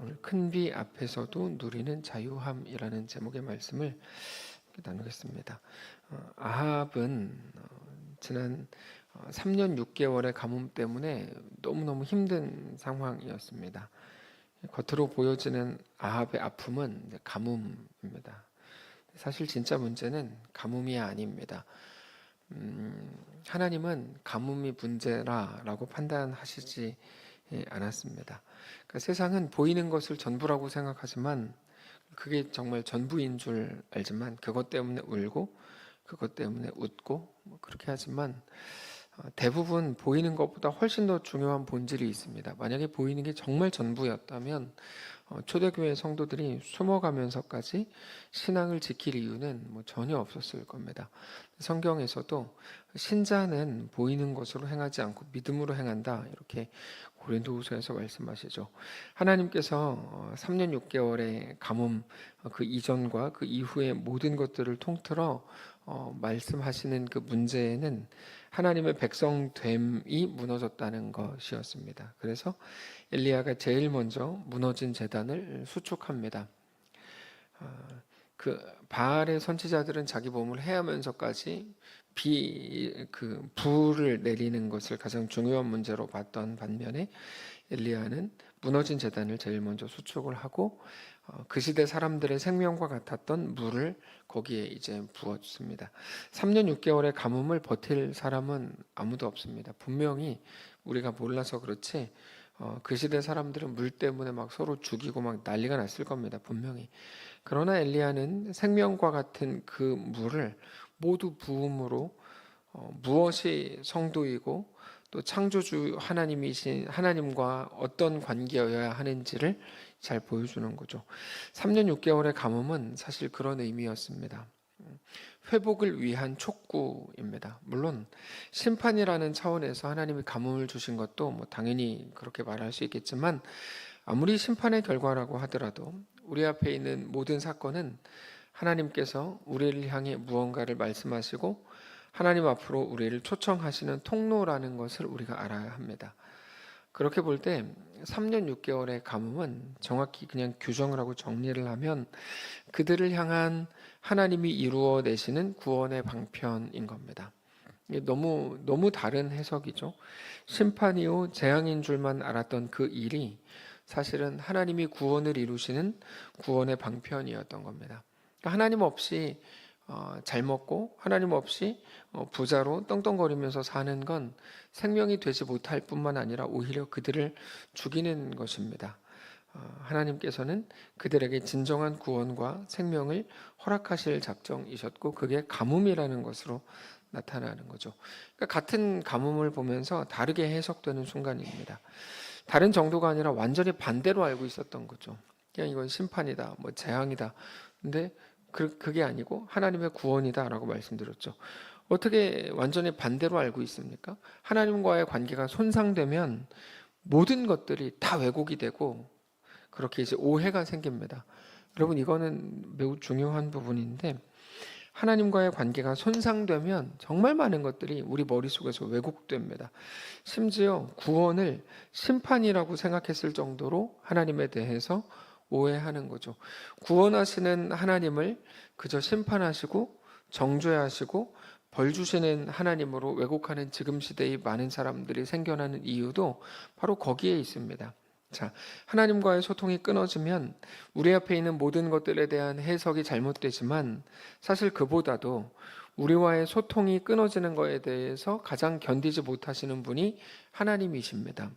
오늘 큰 비 앞에서도 누리는 자유함이라는 제목의 말씀을 나누겠습니다. 아합은 지난 3년 6개월의 가뭄 때문에 너무너무 힘든 상황이었습니다. 겉으로 보여지는 아합의 아픔은 이제 가뭄입니다. 사실 진짜 문제는 가뭄이 아닙니다. 하나님은 가뭄이 문제라고 판단하시지 않았습니다. 그러니까 세상은 보이는 것을 전부라고 생각하지만 그게 정말 전부인 줄 알지만 그것 때문에 울고 그것 때문에 웃고 그렇게 하지만 대부분 보이는 것보다 훨씬 더 중요한 본질이 있습니다. 만약에 보이는 게 정말 전부였다면 초대교회 성도들이 숨어가면서까지 신앙을 지킬 이유는 전혀 없었을 겁니다. 성경에서도 신자는 보이는 것으로 행하지 않고 믿음으로 행한다 이렇게 고린도후서에서 말씀하시죠. 하나님께서 3년 6개월의 가뭄 그 이전과 그 이후의 모든 것들을 통틀어 말씀하시는 그 문제는 하나님의 백성됨이 무너졌다는 것이었습니다. 그래서 엘리야가 제일 먼저 무너진 제단을 수축합니다. 그 바알의 선지자들은 자기 몸을 해하면서까지 불을 내리는 것을 가장 중요한 문제로 봤던 반면에 엘리야는 무너진 제단을 제일 먼저 수축을 하고 그 시대 사람들의 생명과 같았던 물을 거기에 이제 부었습니다. 3년 6개월의 가뭄을 버틸 사람은 아무도 없습니다. 분명히 우리가 몰라서 그렇지 그 시대 사람들은 물 때문에 막 서로 죽이고 막 난리가 났을 겁니다. 분명히. 그러나 엘리야는 생명과 같은 그 물을 모두 부음으로 무엇이 성도이고 또 창조주 하나님이신 하나님과 어떤 관계여야 하는지를 잘 보여주는 거죠. 3년 6개월의 가뭄은 사실 그런 의미였습니다. 회복을 위한 촉구입니다. 물론 심판이라는 차원에서 하나님이 가뭄을 주신 것도 당연히 그렇게 말할 수 있겠지만 아무리 심판의 결과라고 하더라도 우리 앞에 있는 모든 사건은 하나님께서 우리를 향해 무언가를 말씀하시고 하나님 앞으로 우리를 초청하시는 통로라는 것을 우리가 알아야 합니다. 그렇게 볼 때 3년 6개월의 가뭄은 정확히 그냥 규정을 하고 정리를 하면 그들을 향한 하나님이 이루어내시는 구원의 방편인 겁니다. 이게 너무 다른 해석이죠. 심판이요 재앙인 줄만 알았던 그 일이 사실은 하나님이 구원을 이루시는 구원의 방편이었던 겁니다. 그러니까 하나님 없이 잘 먹고 하나님 없이 부자로 떵떵거리면서 사는 건 생명이 되지 못할 뿐만 아니라 오히려 그들을 죽이는 것입니다. 하나님께서는 그들에게 진정한 구원과 생명을 허락하실 작정이셨고 그게 가뭄이라는 것으로 나타나는 거죠. 그러니까 같은 가뭄을 보면서 다르게 해석되는 순간입니다. 다른 정도가 아니라 완전히 반대로 알고 있었던 거죠. 그냥 이건 심판이다, 재앙이다. 근데 그게 아니고 하나님의 구원이다라고 말씀드렸죠. 어떻게 완전히 반대로 알고 있습니까? 하나님과의 관계가 손상되면 모든 것들이 다 왜곡이 되고 그렇게 이제 오해가 생깁니다. 여러분 이거는 매우 중요한 부분인데 하나님과의 관계가 손상되면 정말 많은 것들이 우리 머릿속에서 왜곡됩니다. 심지어 구원을 심판이라고 생각했을 정도로 하나님에 대해서 오해하는 거죠. 구원하시는 하나님을 그저 심판하시고 정죄하시고 벌 주시는 하나님으로 왜곡하는 지금 시대의 많은 사람들이 생겨나는 이유도 바로 거기에 있습니다. 자, 하나님과의 소통이 끊어지면 우리 앞에 있는 모든 것들에 대한 해석이 잘못되지만 사실 그보다도 우리와의 소통이 끊어지는 것에 대해서 가장 견디지 못하시는 분이 하나님이십니다.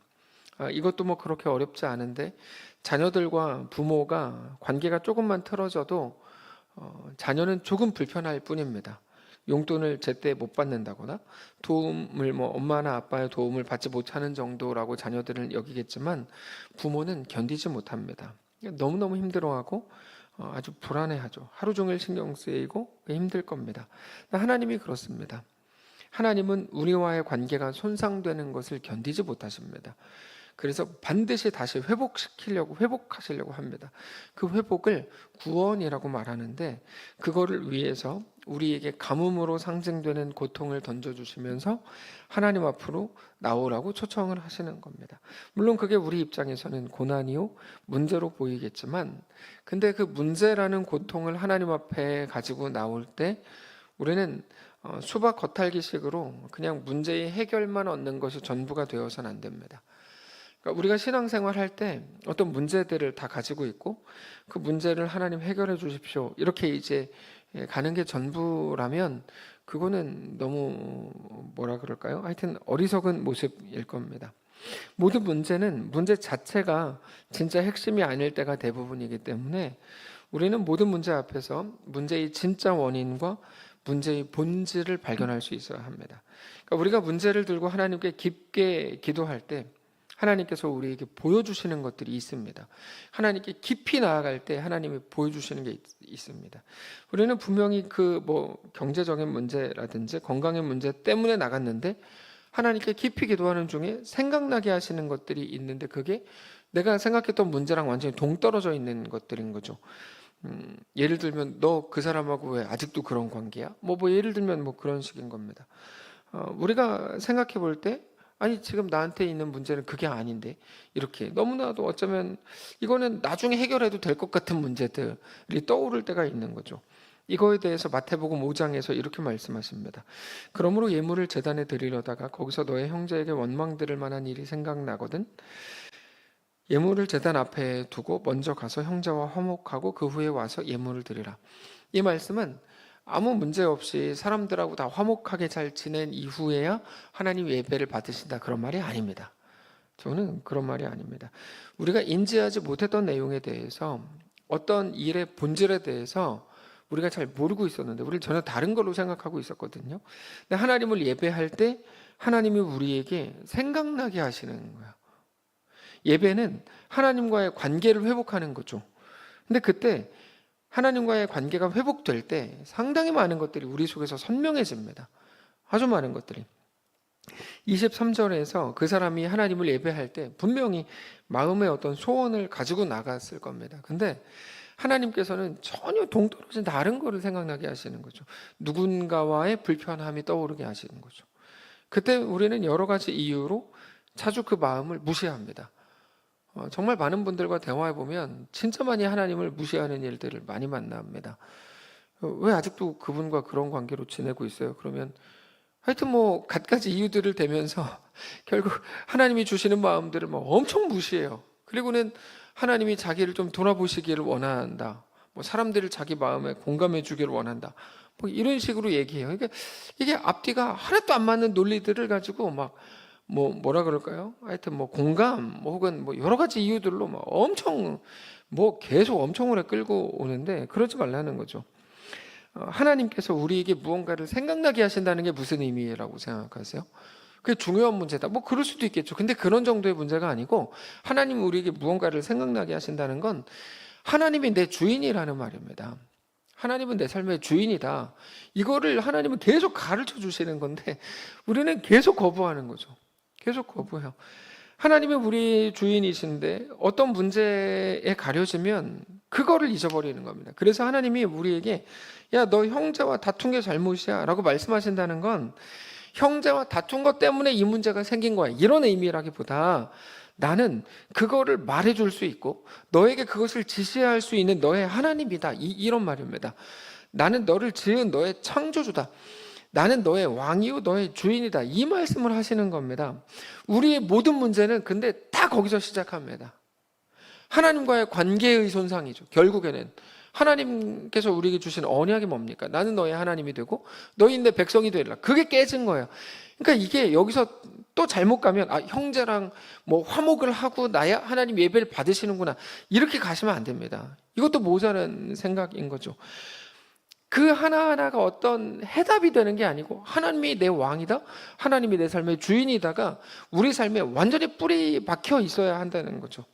이것도 그렇게 어렵지 않은데 자녀들과 부모가 관계가 조금만 틀어져도 자녀는 조금 불편할 뿐입니다. 용돈을 제때 못 받는다거나 도움을 엄마나 아빠의 도움을 받지 못하는 정도라고 자녀들은 여기겠지만 부모는 견디지 못합니다. 너무너무 힘들어하고 아주 불안해하죠. 하루 종일 신경 쓰이고 힘들 겁니다. 하나님이 그렇습니다. 하나님은 우리와의 관계가 손상되는 것을 견디지 못하십니다. 그래서 반드시 다시 회복하시려고 합니다. 그 회복을 구원이라고 말하는데, 그거를 위해서 우리에게 가뭄으로 상징되는 고통을 던져주시면서 하나님 앞으로 나오라고 초청을 하시는 겁니다. 물론 그게 우리 입장에서는 고난이요 문제로 보이겠지만, 근데 그 문제라는 고통을 하나님 앞에 가지고 나올 때 우리는 수박 겉핥기식으로 그냥 문제의 해결만 얻는 것이 전부가 되어서는 안 됩니다. 그러니까 우리가 신앙생활 할 때 어떤 문제들을 다 가지고 있고, 그 문제를 하나님 해결해 주십시오, 이렇게 이제 가는 게 전부라면 그거는 너무 뭐라 그럴까요? 하여튼 어리석은 모습일 겁니다. 모든 문제는 문제 자체가 진짜 핵심이 아닐 때가 대부분이기 때문에 우리는 모든 문제 앞에서 문제의 진짜 원인과 문제의 본질을 발견할 수 있어야 합니다. 그러니까 우리가 문제를 들고 하나님께 깊게 기도할 때 하나님께서 우리에게 보여주시는 것들이 있습니다. 하나님께 깊이 나아갈 때 하나님이 보여주시는 게 있습니다. 우리는 분명히 그 경제적인 문제라든지 건강의 문제 때문에 나갔는데 하나님께 깊이 기도하는 중에 생각나게 하시는 것들이 있는데, 그게 내가 생각했던 문제랑 완전히 동떨어져 있는 것들인 거죠. 예를 들면 너 그 사람하고 왜 아직도 그런 관계야? 예를 들면 그런 식인 겁니다. 우리가 생각해 볼 때 아니 지금 나한테 있는 문제는 그게 아닌데, 이렇게 너무나도 어쩌면 이거는 나중에 해결해도 될 것 같은 문제들이 떠오를 때가 있는 거죠. 이거에 대해서 마태복음 5장에서 이렇게 말씀하십니다. 그러므로 예물을 제단에 드리려다가 거기서 너의 형제에게 원망 들을 만한 일이 생각나거든 예물을 제단 앞에 두고 먼저 가서 형제와 화목하고 그 후에 와서 예물을 드리라. 이 말씀은 아무 문제 없이 사람들하고 다 화목하게 잘 지낸 이후에야 하나님 예배를 받으신다, 그런 말이 아닙니다. 저는 그런 말이 아닙니다. 우리가 인지하지 못했던 내용에 대해서, 어떤 일의 본질에 대해서 우리가 잘 모르고 있었는데, 우리를 전혀 다른 걸로 생각하고 있었거든요. 근데 하나님을 예배할 때 하나님이 우리에게 생각나게 하시는 거예요. 예배는 하나님과의 관계를 회복하는 거죠. 근데 그때 하나님과의 관계가 회복될 때 상당히 많은 것들이 우리 속에서 선명해집니다. 아주 많은 것들이. 23절에서 그 사람이 하나님을 예배할 때 분명히 마음의 어떤 소원을 가지고 나갔을 겁니다. 근데 하나님께서는 전혀 동떨어진 다른 거를 생각나게 하시는 거죠. 누군가와의 불편함이 떠오르게 하시는 거죠. 그때 우리는 여러 가지 이유로 자주 그 마음을 무시합니다. 정말 많은 분들과 대화해 보면 진짜 많이 하나님을 무시하는 일들을 많이 만납니다. 왜 아직도 그분과 그런 관계로 지내고 있어요? 그러면 하여튼 갖가지 이유들을 대면서 결국 하나님이 주시는 마음들을 엄청 무시해요. 그리고는 하나님이 자기를 좀 돌아보시기를 원한다, 사람들을 자기 마음에 공감해 주기를 원한다, 이런 식으로 얘기해요. 그러니까 이게 앞뒤가 하나도 안 맞는 논리들을 가지고 뭐라 그럴까요? 하여튼 공감 혹은 여러 가지 이유들로 엄청 계속 엄청 오래 끌고 오는데, 그러지 말라는 거죠. 하나님께서 우리에게 무언가를 생각나게 하신다는 게 무슨 의미라고 생각하세요? 그게 중요한 문제다, 그럴 수도 있겠죠. 근데 그런 정도의 문제가 아니고, 하나님 우리에게 무언가를 생각나게 하신다는 건 하나님이 내 주인이라는 말입니다. 하나님은 내 삶의 주인이다, 이거를 하나님은 계속 가르쳐 주시는 건데 우리는 계속 거부하는 거죠. 계속 거부해요. 하나님이 우리 주인이신데 어떤 문제에 가려지면 그거를 잊어버리는 겁니다. 그래서 하나님이 우리에게 야, 너 형제와 다툰 게 잘못이야 라고 말씀하신다는 건 형제와 다툰 것 때문에 이 문제가 생긴 거야, 이런 의미라기보다 나는 그거를 말해줄 수 있고 너에게 그것을 지시할 수 있는 너의 하나님이다, 이런 말입니다. 나는 너를 지은 너의 창조주다, 나는 너의 왕이요 너의 주인이다, 이 말씀을 하시는 겁니다. 우리의 모든 문제는 근데 다 거기서 시작합니다. 하나님과의 관계의 손상이죠. 결국에는 하나님께서 우리에게 주신 언약이 뭡니까? 나는 너의 하나님이 되고 너희 내 백성이 되리라. 그게 깨진 거예요. 그러니까 이게 여기서 또 잘못 가면 형제랑 화목을 하고 나야 하나님 예배를 받으시는구나, 이렇게 가시면 안 됩니다. 이것도 모자란 생각인 거죠. 그 하나하나가 어떤 해답이 되는 게 아니고 하나님이 내 왕이다, 하나님이 내 삶의 주인이다가 우리 삶에 완전히 뿌리 박혀 있어야 한다는 거죠.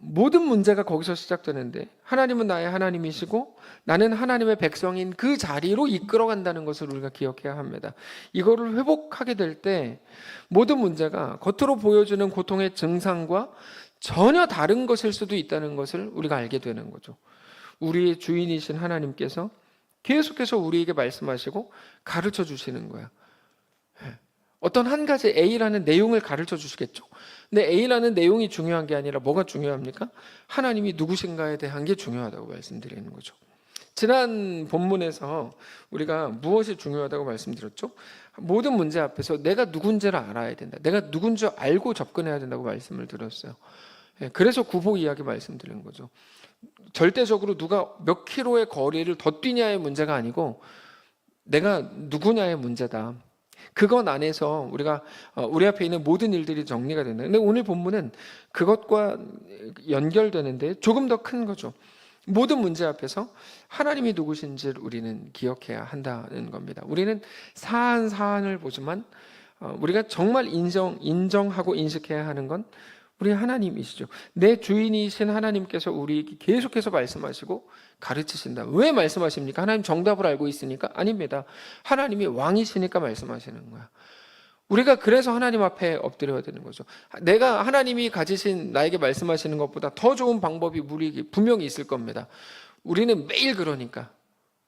모든 문제가 거기서 시작되는데 하나님은 나의 하나님이시고 나는 하나님의 백성인 그 자리로 이끌어간다는 것을 우리가 기억해야 합니다. 이거를 회복하게 될 때 모든 문제가 겉으로 보여주는 고통의 증상과 전혀 다른 것일 수도 있다는 것을 우리가 알게 되는 거죠. 우리의 주인이신 하나님께서 계속해서 우리에게 말씀하시고 가르쳐 주시는 거야. 어떤 한 가지 A라는 내용을 가르쳐 주시겠죠. 근데 A라는 내용이 중요한 게 아니라 뭐가 중요합니까? 하나님이 누구신가에 대한 게 중요하다고 말씀드리는 거죠. 지난 본문에서 우리가 무엇이 중요하다고 말씀드렸죠? 모든 문제 앞에서 내가 누군지를 알아야 된다. 내가 누군지 알고 접근해야 된다고 말씀을 드렸어요. 그래서 구보 이야기 말씀드리는 거죠. 절대적으로 누가 몇 킬로의 거리를 더 뛰냐의 문제가 아니고 내가 누구냐의 문제다. 그것 안에서 우리가 우리 앞에 있는 모든 일들이 정리가 된다. 근데 오늘 본문은 그것과 연결되는데 조금 더 큰 거죠. 모든 문제 앞에서 하나님이 누구신지를 우리는 기억해야 한다는 겁니다. 우리는 사안을 보지만 우리가 정말 인정하고 인식해야 하는 건 우리 하나님이시죠. 내 주인이신 하나님께서 우리에게 계속해서 말씀하시고 가르치신다. 왜 말씀하십니까? 하나님 정답을 알고 있으니까? 아닙니다. 하나님이 왕이시니까 말씀하시는 거야. 우리가 그래서 하나님 앞에 엎드려야 되는 거죠. 내가 하나님이 가지신 나에게 말씀하시는 것보다 더 좋은 방법이 우리에게 분명히 있을 겁니다. 우리는 매일 그러니까.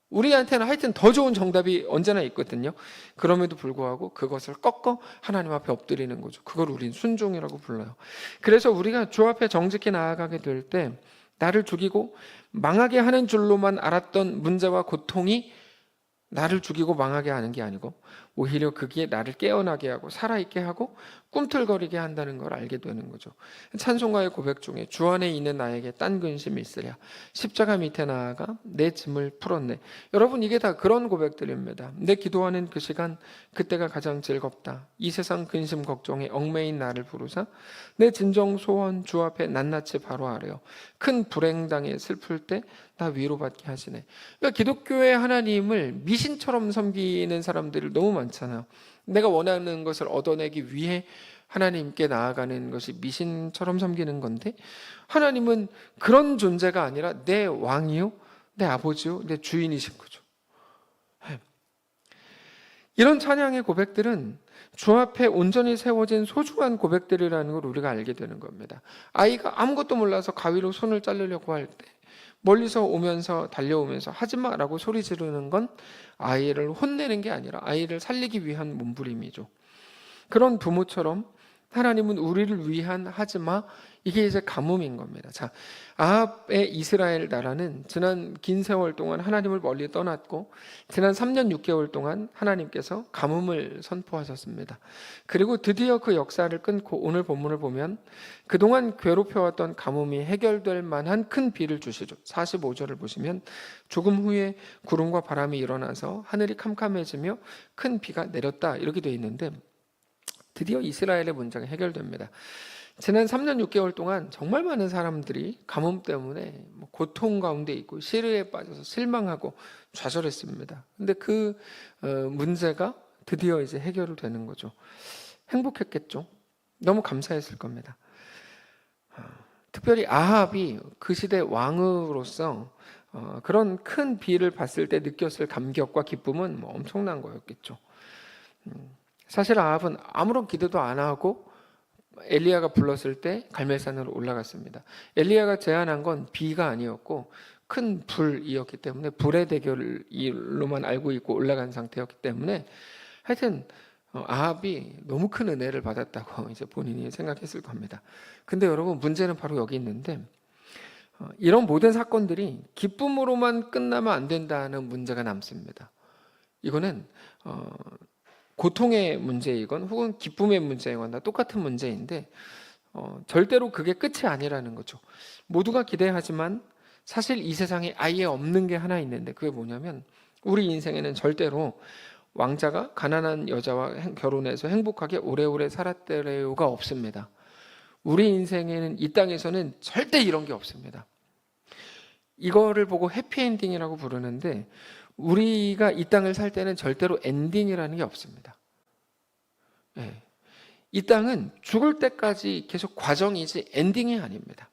우리한테는 하여튼 더 좋은 정답이 언제나 있거든요. 그럼에도 불구하고 그것을 꺾어 하나님 앞에 엎드리는 거죠. 그걸 우린 순종이라고 불러요. 그래서 우리가 주 앞에 정직히 나아가게 될 때 나를 죽이고 망하게 하는 줄로만 알았던 문제와 고통이 나를 죽이고 망하게 하는 게 아니고 오히려 그게 나를 깨어나게 하고 살아있게 하고 꿈틀거리게 한다는 걸 알게 되는 거죠. 찬송가의 고백 중에 주 안에 있는 나에게 딴 근심이 있으랴 십자가 밑에 나아가 내 짐을 풀었네. 여러분 이게 다 그런 고백들입니다. 내 기도하는 그 시간 그때가 가장 즐겁다. 이 세상 근심 걱정에 얽매인 나를 부르사 내 진정 소원 주 앞에 낱낱이 바로 아래요. 큰 불행당에 슬플 때 나 위로받게 하시네. 그러니까 기독교의 하나님을 미신처럼 섬기는 사람들이 너무 많잖아요. 내가 원하는 것을 얻어내기 위해 하나님께 나아가는 것이 미신처럼 섬기는 건데 하나님은 그런 존재가 아니라 내 왕이요, 내 아버지요, 내 주인이신 거죠. 이런 찬양의 고백들은 주 앞에 온전히 세워진 소중한 고백들이라는 걸 우리가 알게 되는 겁니다. 아이가 아무것도 몰라서 가위로 손을 자르려고 할 때 멀리서 오면서 달려오면서 하지마라고 소리 지르는 건 아이를 혼내는 게 아니라 아이를 살리기 위한 몸부림이죠. 그런 부모처럼 하나님은 우리를 위한 하지마, 이게 이제 가뭄인 겁니다. 자, 아합의 이스라엘 나라는 지난 긴 세월 동안 하나님을 멀리 떠났고 지난 3년 6개월 동안 하나님께서 가뭄을 선포하셨습니다. 그리고 드디어 그 역사를 끊고 오늘 본문을 보면 그동안 괴롭혀왔던 가뭄이 해결될 만한 큰 비를 주시죠. 45절을 보시면 조금 후에 구름과 바람이 일어나서 하늘이 캄캄해지며 큰 비가 내렸다 이렇게 되어 있는데 드디어 이스라엘의 문제가 해결됩니다. 지난 3년 6개월 동안 정말 많은 사람들이 가뭄 때문에 고통 가운데 있고 시르에 빠져서 실망하고 좌절했습니다. 근데 그 문제가 드디어 이제 해결이 되는 거죠. 행복했겠죠. 너무 감사했을 겁니다. 특별히 아합이 그 시대 왕으로서 그런 큰 비를 봤을 때 느꼈을 감격과 기쁨은 엄청난 거였겠죠. 사실 아합은 아무런 기대도 안 하고 엘리야가 불렀을 때 갈멜산으로 올라갔습니다. 엘리야가 제안한 건 비가 아니었고 큰 불이었기 때문에 불의 대결로만 알고 있고 올라간 상태였기 때문에 하여튼 아합이 너무 큰 은혜를 받았다고 이제 본인이 생각했을 겁니다. 근데 여러분 문제는 바로 여기 있는데 이런 모든 사건들이 기쁨으로만 끝나면 안 된다는 문제가 남습니다. 이거는 고통의 문제이건 혹은 기쁨의 문제이건 다 똑같은 문제인데 절대로 그게 끝이 아니라는 거죠. 모두가 기대하지만 사실 이 세상에 아예 없는 게 하나 있는데 그게 뭐냐면 우리 인생에는 절대로 왕자가 가난한 여자와 결혼해서 행복하게 오래오래 살았더래요가 없습니다. 우리 인생에는 이 땅에서는 절대 이런 게 없습니다. 이거를 보고 해피엔딩이라고 부르는데 우리가 이 땅을 살 때는 절대로 엔딩이라는 게 없습니다. 이 땅은 죽을 때까지 계속 과정이지 엔딩이 아닙니다.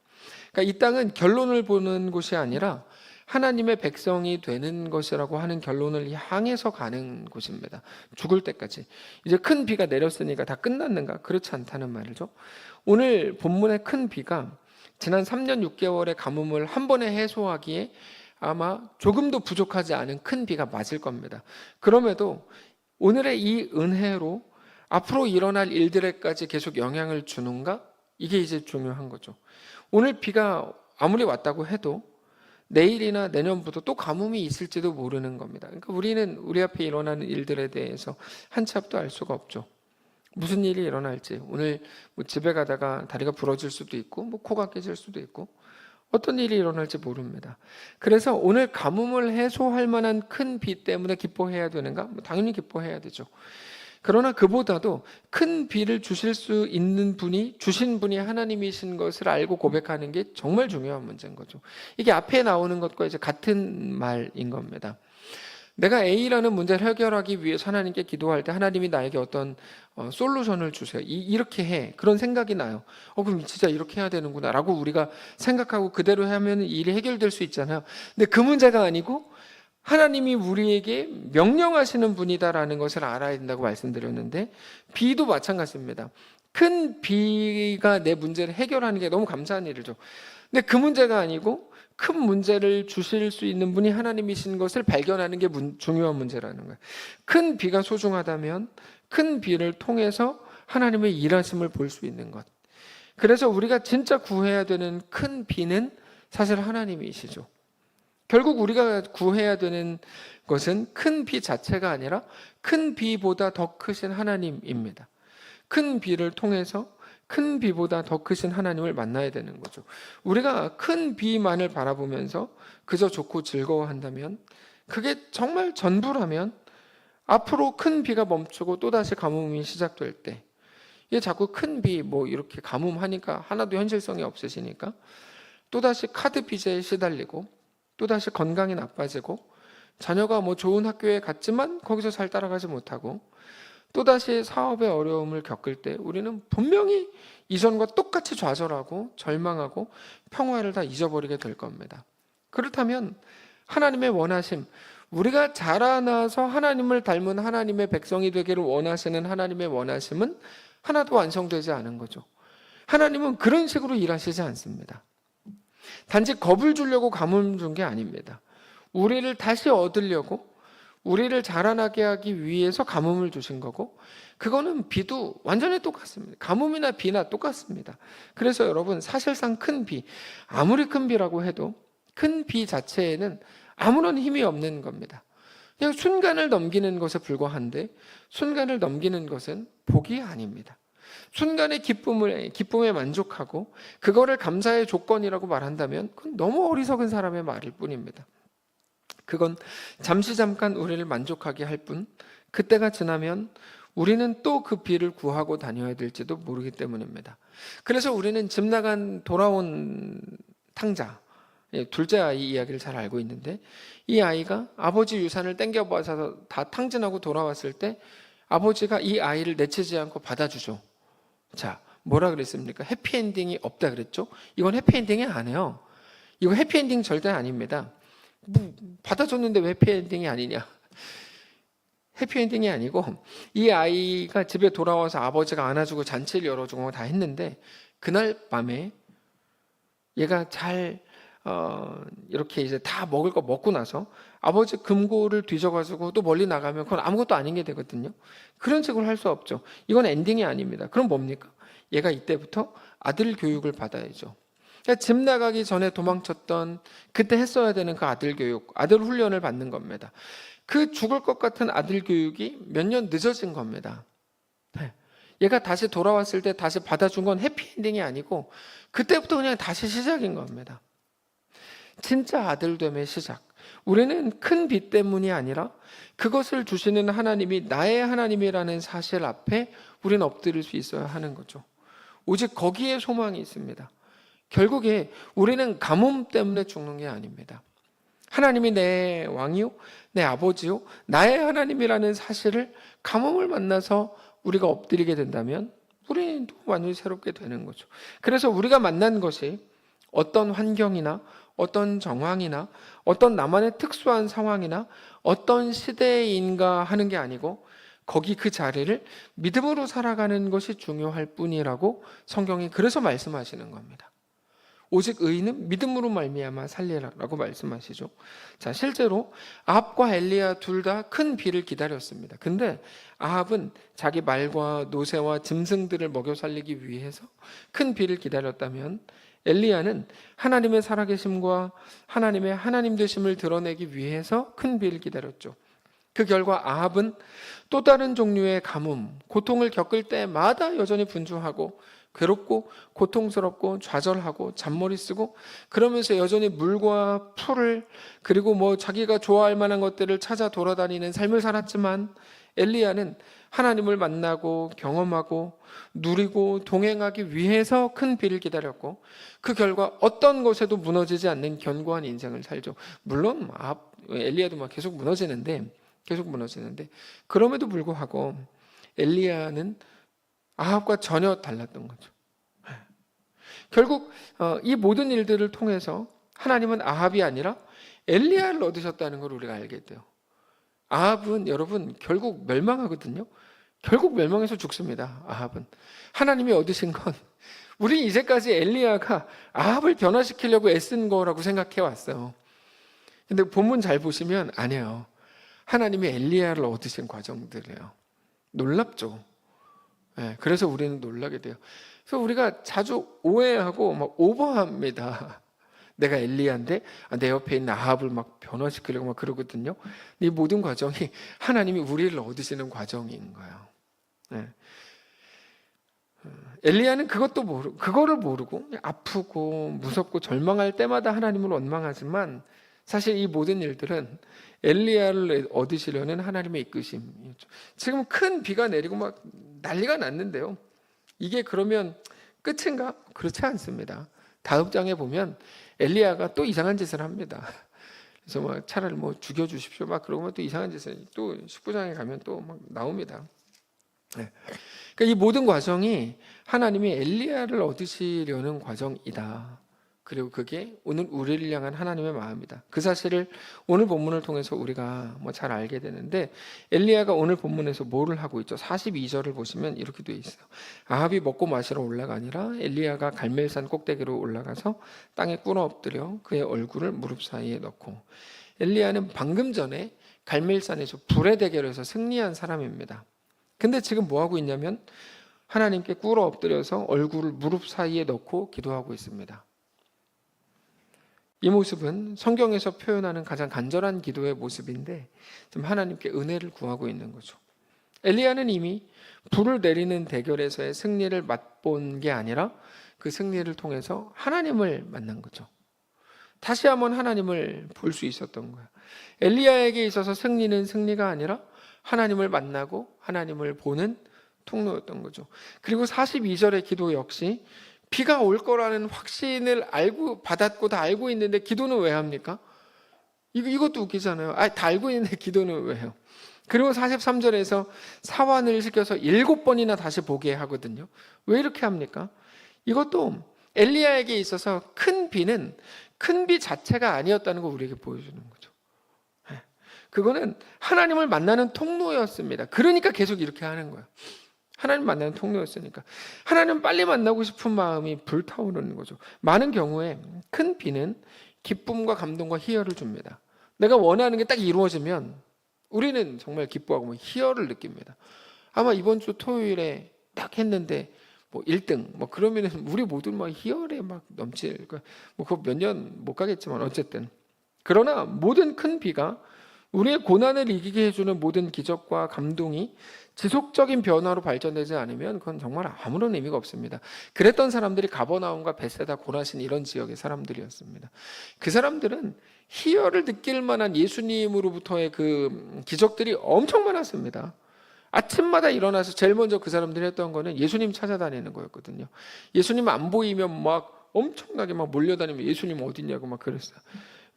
그러니까 이 땅은 결론을 보는 곳이 아니라 하나님의 백성이 되는 것이라고 하는 결론을 향해서 가는 곳입니다. 죽을 때까지. 이제 큰 비가 내렸으니까 다 끝났는가? 그렇지 않다는 말이죠. 오늘 본문의 큰 비가 지난 3년 6개월의 가뭄을 한 번에 해소하기에 아마 조금도 부족하지 않은 큰 비가 맞을 겁니다. 그럼에도 오늘의 이 은혜로 앞으로 일어날 일들에까지 계속 영향을 주는가? 이게 이제 중요한 거죠. 오늘 비가 아무리 왔다고 해도 내일이나 내년부터 또 가뭄이 있을지도 모르는 겁니다. 그러니까 우리는 우리 앞에 일어나는 일들에 대해서 한 치 앞도 알 수가 없죠. 무슨 일이 일어날지, 오늘 뭐 집에 가다가 다리가 부러질 수도 있고 뭐 코가 깨질 수도 있고 어떤 일이 일어날지 모릅니다. 그래서 오늘 가뭄을 해소할 만한 큰 비 때문에 기뻐해야 되는가? 뭐 당연히 기뻐해야 되죠. 그러나 그보다도 큰 비를 주실 수 있는 분이, 주신 분이 하나님이신 것을 알고 고백하는 게 정말 중요한 문제인 거죠. 이게 앞에 나오는 것과 이제 같은 말인 겁니다. 내가 A라는 문제를 해결하기 위해서 하나님께 기도할 때 하나님이 나에게 어떤 솔루션을 주세요. 이렇게 해. 그런 생각이 나요. 그럼 진짜 이렇게 해야 되는구나 라고 우리가 생각하고 그대로 하면 일이 해결될 수 있잖아요. 근데 그 문제가 아니고 하나님이 우리에게 명령하시는 분이다라는 것을 알아야 된다고 말씀드렸는데, 비도 마찬가지입니다. 큰 비가 내 문제를 해결하는 게 너무 감사한 일이죠. 근데 그 문제가 아니고 큰 문제를 주실 수 있는 분이 하나님이신 것을 발견하는 게 중요한 문제라는 거예요. 큰 비가 소중하다면 큰 비를 통해서 하나님의 일하심을 볼 수 있는 것. 그래서 우리가 진짜 구해야 되는 큰 비는 사실 하나님이시죠. 결국 우리가 구해야 되는 것은 큰 비 자체가 아니라 큰 비보다 더 크신 하나님입니다. 큰 비를 통해서 큰 비보다 더 크신 하나님을 만나야 되는 거죠. 우리가 큰 비만을 바라보면서 그저 좋고 즐거워한다면, 그게 정말 전부라면 앞으로 큰 비가 멈추고 또다시 가뭄이 시작될 때, 이게 자꾸 큰 비, 뭐 이렇게 가뭄하니까 하나도 현실성이 없으시니까 또다시 카드 빚에 시달리고 또다시 건강이 나빠지고 자녀가 뭐 좋은 학교에 갔지만 거기서 잘 따라가지 못하고 또다시 사업의 어려움을 겪을 때 우리는 분명히 이전과 똑같이 좌절하고 절망하고 평화를 다 잊어버리게 될 겁니다. 그렇다면 하나님의 원하심, 우리가 자라나서 하나님을 닮은 하나님의 백성이 되기를 원하시는 하나님의 원하심은 하나도 완성되지 않은 거죠. 하나님은 그런 식으로 일하시지 않습니다. 단지 겁을 주려고 가뭄 준 게 아닙니다. 우리를 다시 얻으려고, 우리를 자라나게 하기 위해서 가뭄을 주신 거고, 그거는 비도 완전히 똑같습니다. 가뭄이나 비나 똑같습니다. 그래서 여러분, 사실상 큰 비, 아무리 큰 비라고 해도 큰 비 자체에는 아무런 힘이 없는 겁니다. 그냥 순간을 넘기는 것에 불과한데, 순간을 넘기는 것은 복이 아닙니다. 순간의 기쁨에 만족하고 그거를 감사의 조건이라고 말한다면 그건 너무 어리석은 사람의 말일 뿐입니다. 그건 잠시 잠깐 우리를 만족하게 할 뿐, 그때가 지나면 우리는 또 그 비를 구하고 다녀야 될지도 모르기 때문입니다. 그래서 우리는 집 나간 돌아온 탕자, 둘째 아이 이야기를 잘 알고 있는데, 이 아이가 아버지 유산을 땡겨봐서 다 탕진하고 돌아왔을 때 아버지가 이 아이를 내치지 않고 받아주죠. 자, 뭐라 그랬습니까? 해피엔딩이 없다 그랬죠? 이건 해피엔딩이 아니에요. 이거 해피엔딩 절대 아닙니다. 뭐 받아줬는데 왜 해피엔딩이 아니냐? 해피엔딩이 아니고, 이 아이가 집에 돌아와서 아버지가 안아주고 잔치를 열어주고 다 했는데, 그날 밤에 얘가 잘 이렇게 이제 다 먹을 거 먹고 나서 아버지 금고를 뒤져가지고 또 멀리 나가면 그건 아무것도 아닌 게 되거든요. 그런 식으로 할 수 없죠. 이건 엔딩이 아닙니다. 그럼 뭡니까? 얘가 이때부터 아들 교육을 받아야죠. 그러니까 집 나가기 전에 도망쳤던, 그때 했어야 되는 그 아들 교육, 아들 훈련을 받는 겁니다. 그 죽을 것 같은 아들 교육이 몇 년 늦어진 겁니다. 얘가 다시 돌아왔을 때 다시 받아준 건 해피엔딩이 아니고 그때부터 그냥 다시 시작인 겁니다. 진짜 아들됨의 시작. 우리는 큰 비 때문이 아니라 그것을 주시는 하나님이 나의 하나님이라는 사실 앞에 우리는 엎드릴 수 있어야 하는 거죠. 오직 거기에 소망이 있습니다. 결국에 우리는 가뭄 때문에 죽는 게 아닙니다. 하나님이 내 왕이요, 내 아버지요, 나의 하나님이라는 사실을 가뭄을 만나서 우리가 엎드리게 된다면 우리는 또 완전히 새롭게 되는 거죠. 그래서 우리가 만난 것이 어떤 환경이나 어떤 정황이나 어떤 나만의 특수한 상황이나 어떤 시대인가 하는 게 아니고 거기 그 자리를 믿음으로 살아가는 것이 중요할 뿐이라고 성경이 그래서 말씀하시는 겁니다. 오직 의인은 믿음으로 말미암아 살리라라고 말씀하시죠. 자, 실제로 아합과 엘리야 둘 다 큰 비를 기다렸습니다. 근데 아합은 자기 말과 노새와 짐승들을 먹여 살리기 위해서 큰 비를 기다렸다면 엘리야는 하나님의 살아계심과 하나님의 하나님 되심을 드러내기 위해서 큰 비를 기다렸죠. 그 결과 아합은 또 다른 종류의 가뭄, 고통을 겪을 때마다 여전히 분주하고 괴롭고 고통스럽고 좌절하고 잔머리 쓰고 그러면서 여전히 물과 풀을 그리고 자기가 좋아할 만한 것들을 찾아 돌아다니는 삶을 살았지만 엘리야는 하나님을 만나고 경험하고 누리고 동행하기 위해서 큰 비를 기다렸고 그 결과 어떤 것에도 무너지지 않는 견고한 인생을 살죠. 물론 엘리야도 계속 무너지는데 그럼에도 불구하고 엘리야는 아합과 전혀 달랐던 거죠. 결국 이 모든 일들을 통해서 하나님은 아합이 아니라 엘리야를 얻으셨다는 걸 우리가 알게 돼요. 아합은 여러분 결국 멸망하거든요. 결국 멸망해서 죽습니다. 아합은. 하나님이 얻으신 건 우리 이제까지 엘리야가 아합을 변화시키려고 애쓴 거라고 생각해 왔어요. 근데 본문 잘 보시면 아니에요. 하나님이 엘리야를 얻으신 과정들이에요. 놀랍죠. 그래서 우리는 놀라게 돼요. 그래서 우리가 자주 오해하고 오버합니다. 내가 엘리야인데 내 옆에 있는 아합을 변화시키려고 그러거든요. 이 모든 과정이 하나님이 우리를 얻으시는 과정인 거예요. 엘리야는 그거를 모르고 아프고 무섭고 절망할 때마다 하나님을 원망하지만 사실 이 모든 일들은 엘리야를 얻으시려는 하나님의 이끄심이었죠. 지금 큰 비가 내리고 난리가 났는데요. 이게 그러면 끝인가? 그렇지 않습니다. 다음 장에 보면 엘리야가 또 이상한 짓을 합니다. 그래서 차라리 죽여주십시오. 그러고 또 이상한 짓을 또 19장에 가면 또 나옵니다. 그러니까 이 모든 과정이 하나님이 엘리야를 얻으시려는 과정이다. 그리고 그게 오늘 우리를 향한 하나님의 마음이다. 그 사실을 오늘 본문을 통해서 우리가 잘 알게 되는데 엘리야가 오늘 본문에서 뭐를 하고 있죠? 42절을 보시면 이렇게 되어 있어요. 아합이 먹고 마시러 올라가니라 엘리야가 갈멜산 꼭대기로 올라가서 땅에 꿇어 엎드려 그의 얼굴을 무릎 사이에 넣고 엘리야는 방금 전에 갈멜산에서 불의 대결에서 승리한 사람입니다. 근데 지금 뭐 하고 있냐면 하나님께 꿇어 엎드려서 얼굴을 무릎 사이에 넣고 기도하고 있습니다. 이 모습은 성경에서 표현하는 가장 간절한 기도의 모습인데 지금 하나님께 은혜를 구하고 있는 거죠. 엘리야는 이미 불을 내리는 대결에서의 승리를 맛본 게 아니라 그 승리를 통해서 하나님을 만난 거죠. 다시 한번 하나님을 볼 수 있었던 거예요. 엘리야에게 있어서 승리는 승리가 아니라 하나님을 만나고 하나님을 보는 통로였던 거죠. 그리고 42절의 기도 역시 비가 올 거라는 확신을 받았고 다 알고 있는데 기도는 왜 합니까? 이것도 웃기잖아요. 다 알고 있는데 기도는 왜 해요? 그리고 43절에서 사환을 시켜서 7번이나 다시 보게 하거든요. 왜 이렇게 합니까? 이것도 엘리야에게 있어서 큰 비는 큰 비 자체가 아니었다는 걸 우리에게 보여주는 거죠. 그거는 하나님을 만나는 통로였습니다. 그러니까 계속 이렇게 하는 거예요. 하나님 만나는 통로였으니까. 하나님 빨리 만나고 싶은 마음이 불타오르는 거죠. 많은 경우에 큰 비는 기쁨과 감동과 희열을 줍니다. 내가 원하는 게 딱 이루어지면 우리는 정말 기뻐하고 희열을 느낍니다. 아마 이번 주 토요일에 딱 했는데 1등 그러면은 우리 모두 희열에 넘칠 거예요. 그거 몇 년 못 가겠지만 어쨌든. 그러나 모든 큰 비가 우리의 고난을 이기게 해주는 모든 기적과 감동이 지속적인 변화로 발전되지 않으면 그건 정말 아무런 의미가 없습니다. 그랬던 사람들이 가버나움과 베세다 고라신 이런 지역의 사람들이었습니다. 그 사람들은 희열을 느낄 만한 예수님으로부터의 그 기적들이 엄청 많았습니다. 아침마다 일어나서 제일 먼저 그 사람들이 했던 거는 예수님 찾아다니는 거였거든요. 예수님 안 보이면 엄청나게 몰려다니면 예수님 어디냐고 그랬어요.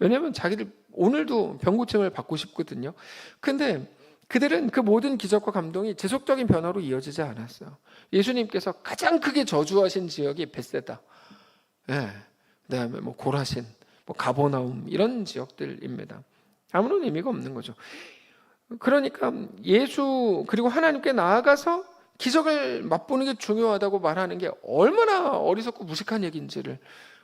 왜냐하면 자기들 오늘도 병고침을 받고 싶거든요. 근데 그들은 그 모든 기적과 감동이 지속적인 변화로 이어지지 않았어요. 예수님께서 가장 크게 저주하신 지역이 벳세다. 그다음에 뭐 고라신, 뭐 가버나움 이런 지역들입니다. 아무런 의미가 없는 거죠. 그러니까 예수 그리고 하나님께 나아가서 기적을 맛보는 게 중요하다고 말하는 게 얼마나 어리석고 무식한 얘기인지를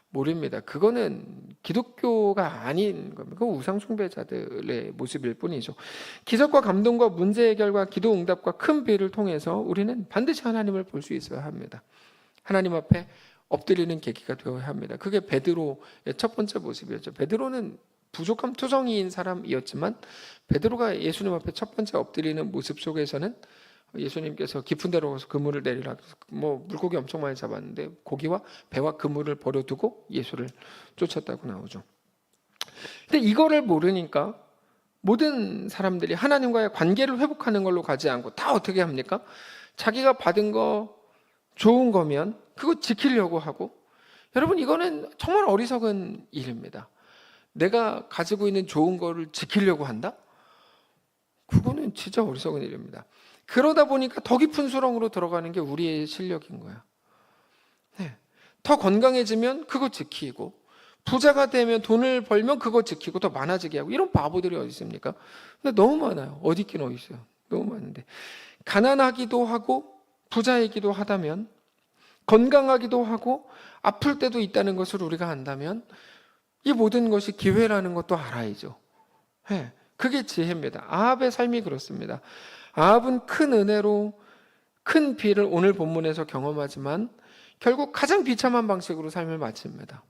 모릅니다. 그거는 기독교가 아닌 겁니다. 그 우상 숭배자들의 모습일 뿐이죠. 기적과 감동과 문제 해결과 기도 응답과 큰 비를 통해서 우리는 반드시 하나님을 볼 수 있어야 합니다. 하나님 앞에 엎드리는 계기가 되어야 합니다. 그게 베드로의 첫 번째 모습이었죠. 베드로는 부족함 투성이인 사람이었지만 베드로가 예수님 앞에 첫 번째 엎드리는 모습 속에서는 예수님께서 깊은 데로 가서 그물을 내리라. 뭐 물고기 엄청 많이 잡았는데 고기와 배와 그물을 버려두고 예수를 쫓았다고 나오죠. 근데 이거를 모르니까 모든 사람들이 하나님과의 관계를 회복하는 걸로 가지 않고 다 어떻게 합니까? 자기가 받은 거 좋은 거면 그거 지키려고 하고, 여러분 이거는 정말 어리석은 일입니다. 내가 가지고 있는 좋은 거를 지키려고 한다? 그거는 진짜 어리석은 일입니다. 그러다 보니까 더 깊은 수렁으로 들어가는 게 우리의 실력인 거야. 네. 더 건강해지면 그거 지키고, 부자가 되면 돈을 벌면 그거 지키고 더 많아지게 하고, 이런 바보들이 어디 있습니까? 근데 너무 많아요. 어디 있긴 어디 있어요. 너무 많은데 가난하기도 하고 부자이기도 하다면, 건강하기도 하고 아플 때도 있다는 것을 우리가 안다면 이 모든 것이 기회라는 것도 알아야죠. 네. 그게 지혜입니다. 아합의 삶이 그렇습니다. 아합은 큰 은혜로 큰 비를 오늘 본문에서 경험하지만 결국 가장 비참한 방식으로 삶을 마칩니다.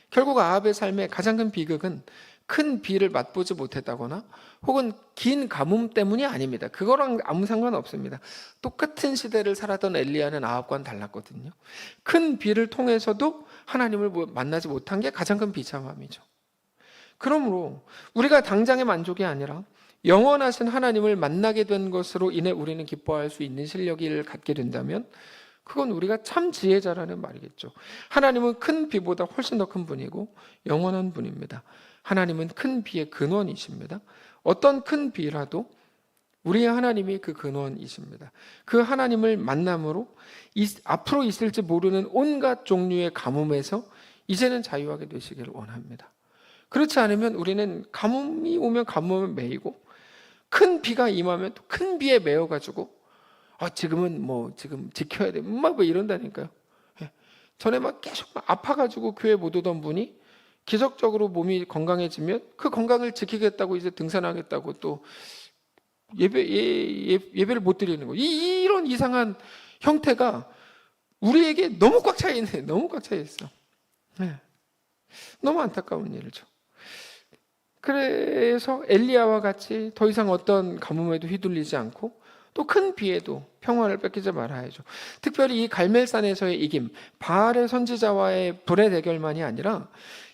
결국 아합의 삶의 가장 큰 비극은 큰 비를 맛보지 못했다거나 혹은 긴 가뭄 때문이 아닙니다. 그거랑 아무 상관없습니다. 똑같은 시대를 살았던 엘리야는 아합과는 달랐거든요. 큰 비를 통해서도 하나님을 만나지 못한 게 가장 큰 비참함이죠. 그러므로 우리가 당장의 만족이 아니라 영원하신 하나님을 만나게 된 것으로 인해 우리는 기뻐할 수 있는 실력을 갖게 된다면 그건 우리가 참 지혜자라는 말이겠죠. 하나님은 큰 비보다 훨씬 더 큰 분이고 영원한 분입니다. 하나님은 큰 비의 근원이십니다. 어떤 큰 비라도 우리의 하나님이 그 근원이십니다. 그 하나님을 만남으로 앞으로 있을지 모르는 온갖 종류의 가뭄에서 이제는 자유하게 되시기를 원합니다. 그렇지 않으면 우리는 가뭄이 오면 가뭄에 매이고 큰 비가 임하면 또 큰 비에 매여가지고 지금은 지금 지켜야 돼 막 이런다니까요. 전에 막 계속 아파가지고 교회 못 오던 분이 기적적으로 몸이 건강해지면 그 건강을 지키겠다고 이제 등산하겠다고 또 예배를 못 드리는 거. 이런 이상한 형태가 우리에게 너무 꽉 차 있네. 너무 꽉 차 있어. 너무 안타까운 일이죠. 그래서 엘리야와 같이 더 이상 어떤 가뭄에도 휘둘리지 않고 또 큰 비에도 평화를 뺏기지 말아야죠. 특별히 이 갈멜산에서의 이김, 바알의 선지자와의 불의 대결만이 아니라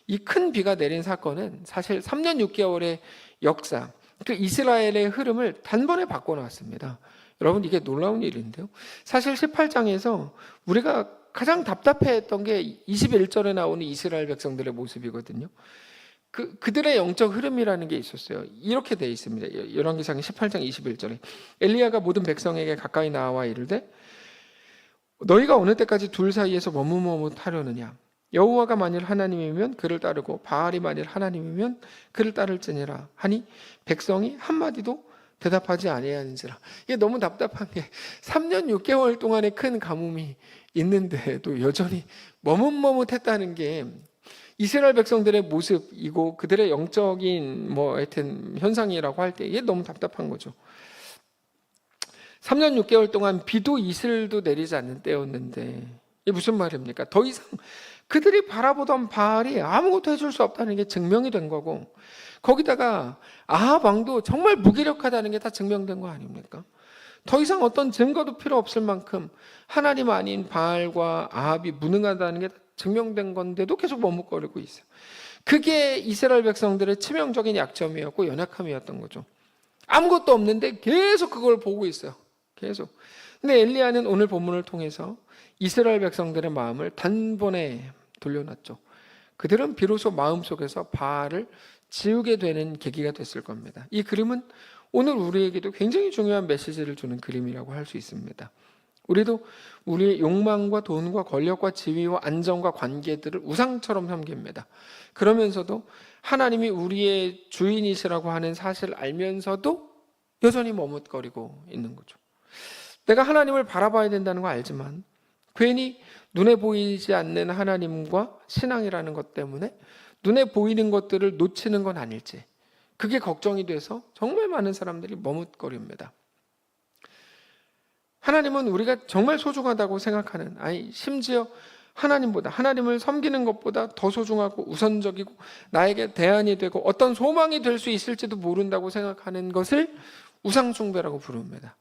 이 큰 비가 내린 사건은 사실 3년 6개월의 역사, 그 이스라엘의 흐름을 단번에 바꿔놨습니다. 여러분 이게 놀라운 일인데요. 사실 18장에서 우리가 가장 답답해했던 게 21절에 나오는 이스라엘 백성들의 모습이거든요. 그들의 영적 흐름이라는 게 있었어요. 이렇게 돼 있습니다. 열왕기상 18장 21절에 엘리야가 모든 백성에게 가까이 나와 이르되 너희가 어느 때까지 둘 사이에서 머뭇머뭇하려느냐. 여호와가 만일 하나님이면 그를 따르고 바알이 만일 하나님이면 그를 따를지니라 하니 백성이 한마디도 대답하지 아니하는지라. 이게 너무 답답한 게 3년 6개월 동안의 큰 가뭄이 있는데도 여전히 머뭇머뭇했다는 게 이스라엘 백성들의 모습이고 그들의 영적인 하여튼 현상이라고 할 때 이게 너무 답답한 거죠. 3년 6개월 동안 비도 이슬도 내리지 않는 때였는데 이게 무슨 말입니까? 더 이상 그들이 바라보던 바알이 아무것도 해줄 수 없다는 게 증명이 된 거고 거기다가 아합 왕도 정말 무기력하다는 게 다 증명된 거 아닙니까? 더 이상 어떤 증거도 필요 없을 만큼 하나님 아닌 바알과 아합이 무능하다는 게 증명된 건데도 계속 머뭇거리고 있어요. 그게 이스라엘 백성들의 치명적인 약점이었고 연약함이었던 거죠. 아무것도 없는데 계속 그걸 보고 있어요. 계속. 근데 엘리야는 오늘 본문을 통해서 이스라엘 백성들의 마음을 단번에 돌려놨죠. 그들은 비로소 마음속에서 바알을 지우게 되는 계기가 됐을 겁니다. 이 그림은 오늘 우리에게도 굉장히 중요한 메시지를 주는 그림이라고 할 수 있습니다. 우리도 우리의 욕망과 돈과 권력과 지위와 안정과 관계들을 우상처럼 섬깁니다. 그러면서도 하나님이 우리의 주인이시라고 하는 사실을 알면서도 여전히 머뭇거리고 있는 거죠. 내가 하나님을 바라봐야 된다는 거 알지만 괜히 눈에 보이지 않는 하나님과 신앙이라는 것 때문에 눈에 보이는 것들을 놓치는 건 아닐지, 그게 걱정이 돼서 정말 많은 사람들이 머뭇거립니다. 하나님은 우리가 정말 소중하다고 생각하는, 아니 심지어 하나님보다, 하나님을 섬기는 것보다 더 소중하고 우선적이고 나에게 대안이 되고 어떤 소망이 될 수 있을지도 모른다고 생각하는 것을 우상숭배라고 부릅니다.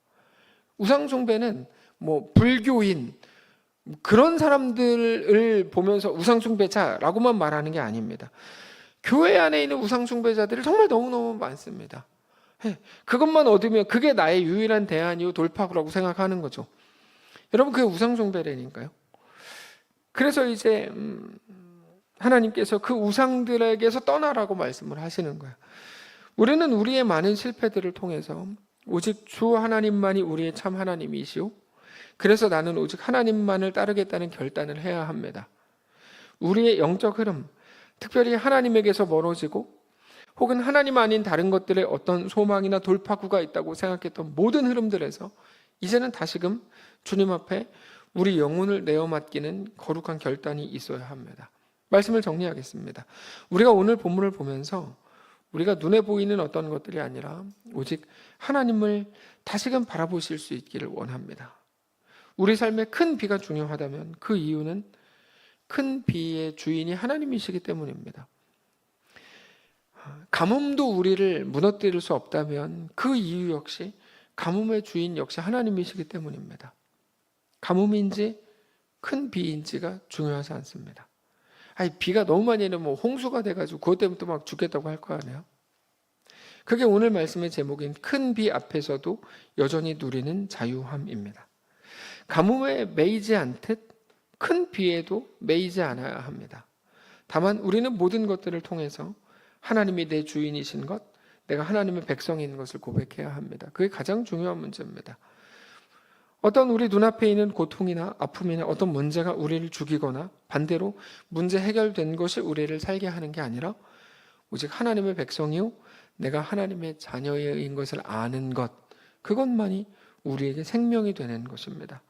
우상숭배는 뭐 불교인 그런 사람들을 보면서 우상숭배자라고만 말하는 게 아닙니다. 교회 안에 있는 우상숭배자들이 정말 너무너무 많습니다. 그것만 얻으면 그게 나의 유일한 대안이요 돌파구라고 생각하는 거죠. 여러분, 그게 우상숭배라니까요. 그래서 이제 하나님께서 그 우상들에게서 떠나라고 말씀을 하시는 거예요. 우리는 우리의 많은 실패들을 통해서 오직 주 하나님만이 우리의 참 하나님이시오, 그래서 나는 오직 하나님만을 따르겠다는 결단을 해야 합니다. 우리의 영적 흐름, 특별히 하나님에게서 멀어지고 혹은 하나님 아닌 다른 것들의 어떤 소망이나 돌파구가 있다고 생각했던 모든 흐름들에서 이제는 다시금 주님 앞에 우리 영혼을 내어 맡기는 거룩한 결단이 있어야 합니다. 말씀을 정리하겠습니다. 우리가 오늘 본문을 보면서 우리가 눈에 보이는 어떤 것들이 아니라 오직 하나님을 다시금 바라보실 수 있기를 원합니다. 우리 삶에 큰 비가 중요하다면 그 이유는 큰 비의 주인이 하나님이시기 때문입니다. 가뭄도 우리를 무너뜨릴 수 없다면 그 이유 역시 가뭄의 주인 역시 하나님이시기 때문입니다. 가뭄인지 큰 비인지가 중요하지 않습니다. 아니, 비가 너무 많이 내면 홍수가 돼가지고 그것 때문에 또 막 죽겠다고 할 거 아니에요? 그게 오늘 말씀의 제목인 큰 비 앞에서도 여전히 누리는 자유함입니다. 가뭄에 매이지 않듯 큰 비에도 매이지 않아야 합니다. 다만 우리는 모든 것들을 통해서 하나님이 내 주인이신 것, 내가 하나님의 백성인 것을 고백해야 합니다. 그게 가장 중요한 문제입니다. 어떤 우리 눈앞에 있는 고통이나 아픔이나 어떤 문제가 우리를 죽이거나 반대로 문제 해결된 것이 우리를 살게 하는 게 아니라 오직 하나님의 백성이요 내가 하나님의 자녀인 것을 아는 것, 그것만이 우리에게 생명이 되는 것입니다.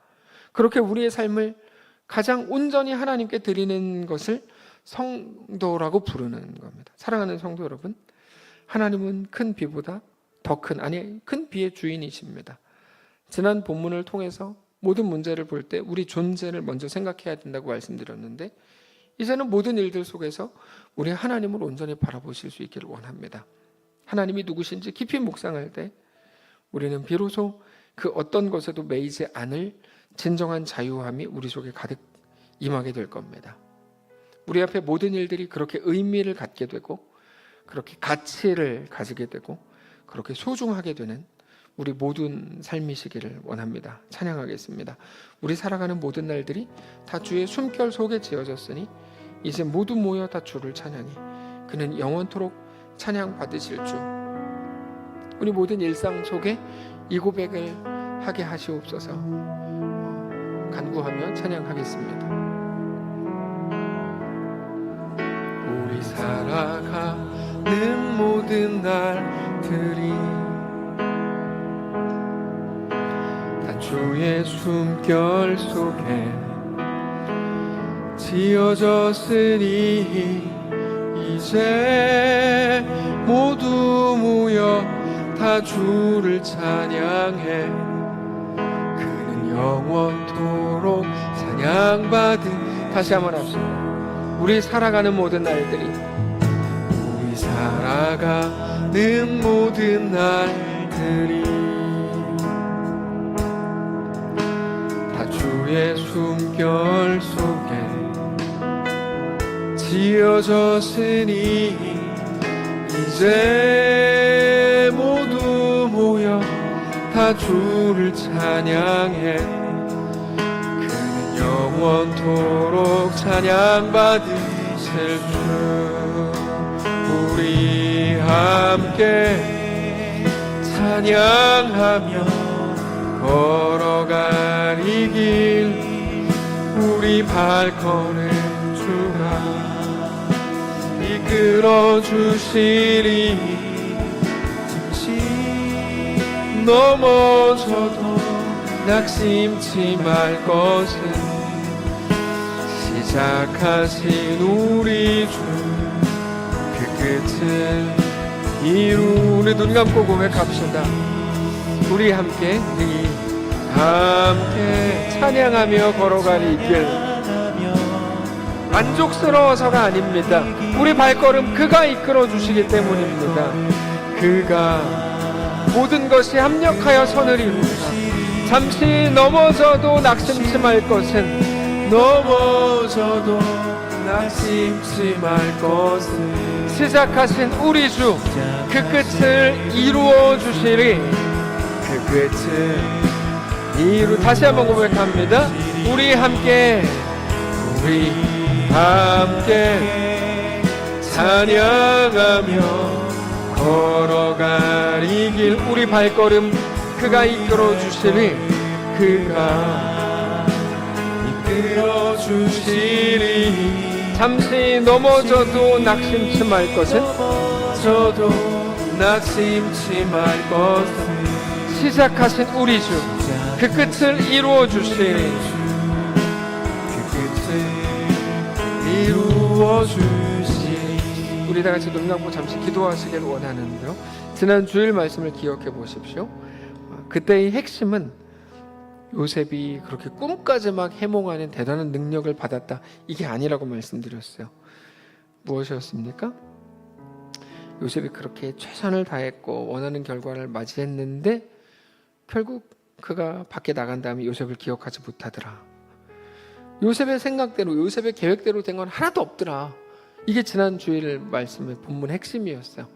그렇게 우리의 삶을 가장 온전히 하나님께 드리는 것을 성도라고 부르는 겁니다. 사랑하는 성도 여러분, 하나님은 큰 비보다 더 큰 비의 주인이십니다. 지난 본문을 통해서 모든 문제를 볼 때 우리 존재를 먼저 생각해야 된다고 말씀드렸는데, 이제는 모든 일들 속에서 우리 하나님을 온전히 바라보실 수 있기를 원합니다. 하나님이 누구신지 깊이 묵상할 때 우리는 비로소 그 어떤 것에도 매이지 않을 진정한 자유함이 우리 속에 가득 임하게 될 겁니다. 우리 앞에 모든 일들이 그렇게 의미를 갖게 되고 그렇게 가치를 가지게 되고 그렇게 소중하게 되는 우리 모든 삶이시기를 원합니다. 찬양하겠습니다. 우리 살아가는 모든 날들이 다 주의 숨결 속에 지어졌으니 이제 모두 모여 다 주를 찬양해. 그는 영원토록 찬양 받으실 주. 우리 모든 일상 속에 이 고백을 하게 하시옵소서. 간구하며 찬양하겠습니다. 우리 살아가는 모든 날들이 다 주의 숨결 속에 지어졌으니 이제 모두 모여 다 주를 찬양해. 그는 영원토록 찬양받은. 다시 한번 합시다. 우리 살아가는 모든 날들이, 우리 살아가는 모든 날들이 다 주의 숨결 속에 지어졌으니 이제 모두 모여 다 주를 찬양해. 그는 영원토록 찬양받으실 주. 우리 함께 찬양하며 걸어가리 길 우리 발걸음 주가 이끌어 주시리 넘어져도 낙심치 말 것은 시작하신 우리 주 그 끝을 우리 눈 감고 고백합시다. 우리 함께 찬양하며 걸어가리 길 만족스러워서가 아닙니다. 우리 발걸음 그가 이끌어 주시기 때문입니다. 그가 모든 것이 합력하여 선을 이룬다. 잠시 넘어져도 낙심치 말 것은 넘어져도 낙심치 말 것은 시작하신 우리 주 그 끝을 이루어 주시리 그 끝을 다시 한번 고백합니다. 우리 함께 찬양하며 걸어가리 길 우리 발걸음 그가 이끌어 주시리 그가 이끌어 주시리 잠시 넘어져도 낙심치 말 것은 낙심치 말 것은 시작하신 우리 주 그 끝을 이루어 주시리 그 끝을 이루어 주시리 우리 다 같이 눈 감고 잠시 기도하시길 원하는데요. 지난 주일 말씀을 기억해 보십시오. 그때의 핵심은 요셉이 그렇게 꿈까지 막 해몽하는 대단한 능력을 받았다 이게 아니라고 말씀드렸어요. 무엇이었습니까? 요셉이 그렇게 최선을 다했고 원하는 결과를 맞이했는데 결국 그가 밖에 나간 다음에 요셉을 기억하지 못하더라. 요셉의 생각대로 요셉의 계획대로 된 건 하나도 없더라. 이게 지난 주일 말씀의 본문 핵심이었어요.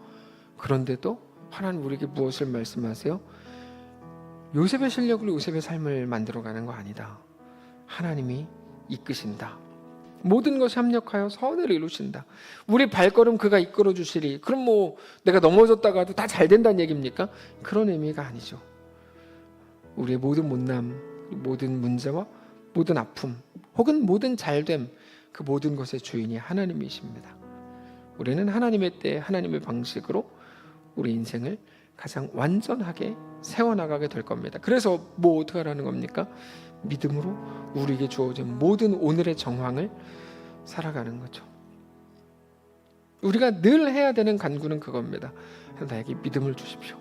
그런데도 하나님 우리에게 무엇을 말씀하세요? 요셉의 실력으로 요셉의 삶을 만들어가는 거 아니다. 하나님이 이끄신다. 모든 것이 합력하여 선을 이루신다. 우리 발걸음 그가 이끌어 주시리. 그럼 내가 넘어졌다가도 다 잘 된다는 얘기입니까? 그런 의미가 아니죠. 우리의 모든 못남, 모든 문제와 모든 아픔 혹은 모든 잘됨 그 모든 것의 주인이 하나님이십니다. 우리는 하나님의 때 하나님의 방식으로 우리 인생을 가장 완전하게 세워나가게 될 겁니다. 그래서 어떻게 하라는 겁니까? 믿음으로 우리에게 주어진 모든 오늘의 정황을 살아가는 거죠. 우리가 늘 해야 되는 간구는 그겁니다. 나에게 믿음을 주십시오.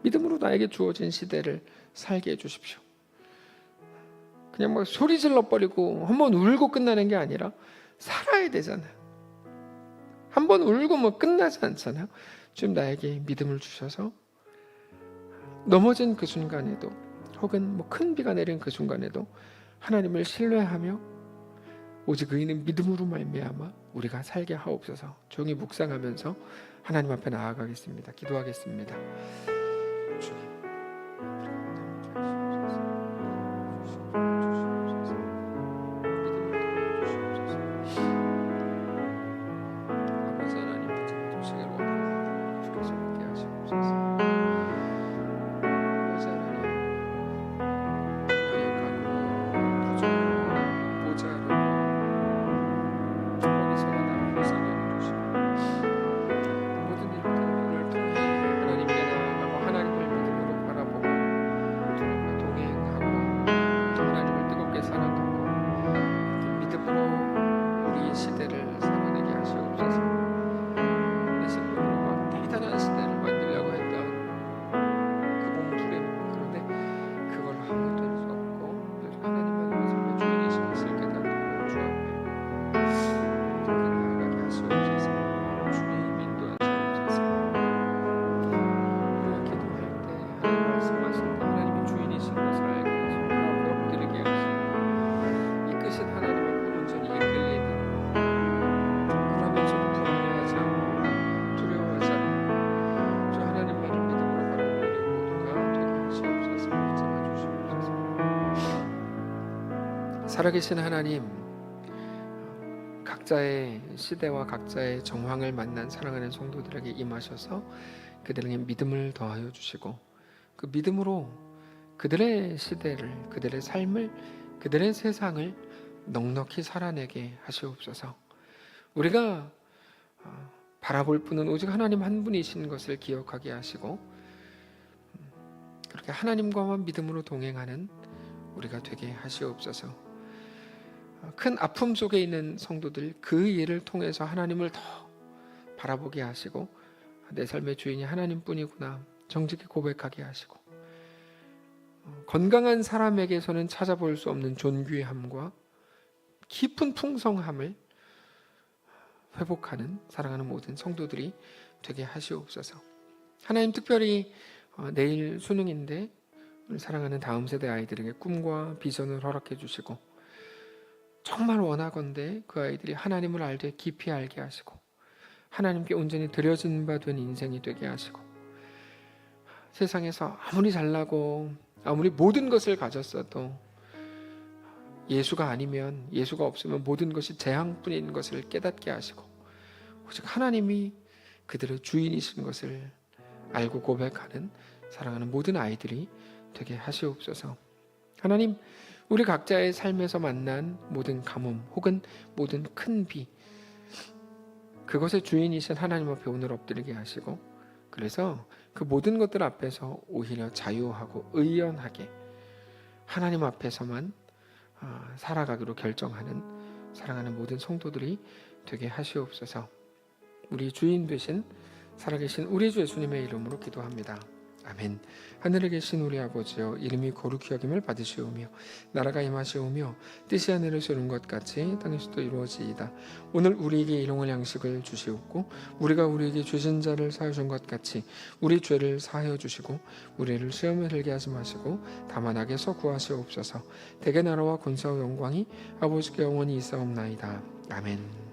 믿음으로 나에게 주어진 시대를 살게 해주십시오. 그냥 소리 질러버리고 한번 울고 끝나는 게 아니라 살아야 되잖아요. 한번 울고 끝나지 않잖아요. 좀 나에게 믿음을 주셔서 넘어진 그 순간에도 혹은 큰 비가 내린 그 순간에도 하나님을 신뢰하며 오직 의인은 믿음으로 말미암아 우리가 살게 하옵소서. 조용히 묵상하면서 하나님 앞에 나아가겠습니다. 기도하겠습니다. 주님 살아계신 하나님, 각자의 시대와 각자의 정황을 만난 사랑하는 성도들에게 임하셔서 그들에게 믿음을 더하여 주시고 그 믿음으로 그들의 시대를, 그들의 삶을, 그들의 세상을 넉넉히 살아내게 하시옵소서. 우리가 바라볼 분은 오직 하나님 한 분이신 것을 기억하게 하시고, 그렇게 하나님과만 믿음으로 동행하는 우리가 되게 하시옵소서. 큰 아픔 속에 있는 성도들, 그 일을 통해서 하나님을 더 바라보게 하시고, 내 삶의 주인이 하나님뿐이구나 정직히 고백하게 하시고, 건강한 사람에게서는 찾아볼 수 없는 존귀함과 깊은 풍성함을 회복하는 사랑하는 모든 성도들이 되게 하시옵소서. 하나님, 특별히 내일 수능인데 우리 사랑하는 다음 세대 아이들에게 꿈과 비전을 허락해 주시고, 정말 원하건대 그 아이들이 하나님을 알되 깊이 알게 하시고, 하나님께 온전히 드려진 바 된 인생이 되게 하시고, 세상에서 아무리 잘나고 아무리 모든 것을 가졌어도 예수가 아니면, 예수가 없으면 모든 것이 재앙뿐인 것을 깨닫게 하시고, 오직 하나님이 그들의 주인이신 것을 알고 고백하는 사랑하는 모든 아이들이 되게 하시옵소서. 하나님, 우리 각자의 삶에서 만난 모든 가뭄 혹은 모든 큰 비, 그것의 주인이신 하나님 앞에 오늘 엎드리게 하시고, 그래서 그 모든 것들 앞에서 오히려 자유하고 의연하게 하나님 앞에서만 살아가기로 결정하는 사랑하는 모든 성도들이 되게 하시옵소서. 우리 주인 되신 살아계신 우리 주 예수님의 이름으로 기도합니다. 아멘. 하늘에 계신 우리 아버지여, 이름이 거룩히 여김을 받으시오며 나라가 임하시오며 뜻이 하늘에서 이룬 것 같이 땅에서도 이루어지이다. 오늘 우리에게 일용할 양식을 주시옵고, 우리가 우리에게 죄진 자를 사하여 준 것 같이 우리 죄를 사하여 주시고, 우리를 시험에 들게 하지 마시고 다만 악에서 구하시옵소서. 대개 나라와 권세와 영광이 아버지께 영원히 있사옵나이다. 아멘.